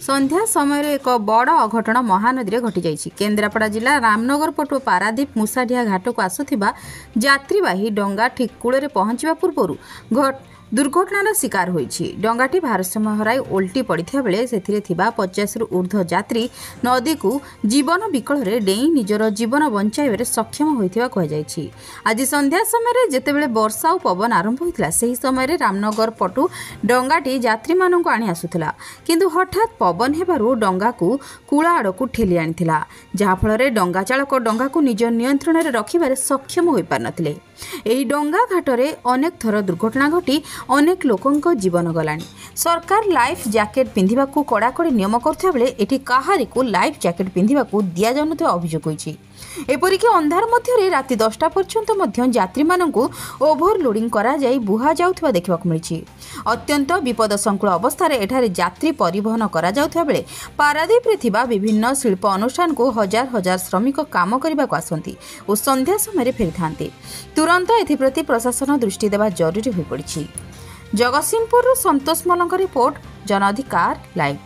संध्या समय एक बड़ अघटन महानदी में घटी जाइछि। केन्द्रापड़ा जिला रामनगर पटु पारादीप मुसाढिया घाट को आसुथिबा यात्रीवाही डंगा ठीक कूल पहुंचवा पूर्व दुर्घटनार शिकार होइछि। डंगाटी भारसाम्य हराई ओल्टी पड़िथिबा बेले सेथिरे थिबा 50 रु ऊर्ध्व यात्री नदी को जीवन विकल डेई निजर जीवन बंचाइबारे सक्षम होइथिबा कहा जाइछि। आज संध्या समय जेतेबेले वर्षा और पवन आरंभ होइतिला सेही समय रामनगर पटु डंगाटी यात्री माननकु आनी आसुथिला, किंतु हठात पवन हेबारु डंगा को कूल आड़कू ठेली आनिथिला, जहा फଳରେ डंगा चालक डंगा को निज नियंत्रण में रखिबारे सक्षम होई पारनथिले। एही डंगा घाटरे अनेक थर दुर्घटना घटी अनेक लोकंक जीवन गलानी। सरकार लाइफ जैकेट पिंधिबा को कड़ाकड़ी नियम करथिबा बेले एठी काहारी को लाइफ जैकेट पिंधिबा को दिया जाउनथिबा अभियोग होइछि। एपरिक अंधार मध्य राति 10टा पर्यंत यात्री मानक ओभरलोडिंग करा जाई बुहा जाउथिबा देखिबाक मिलिछि। अत्यंत विपदसंकुल अवस्था एठारे यात्री परिवहन करा जाउथिबा बेले पारादीप रे थिबा विभिन्न शिल्प अनुष्ठान को हजार हजार श्रमिक काम करबा को आसंती और संध्या समय फेरी थांती। तुरंत एथिप्रति प्रशासन दृष्टि देवा जरूरी होई पड़िछि। जगतसिंहपुर संतोष मलंक रिपोर्ट, जन अधिकार लाइव।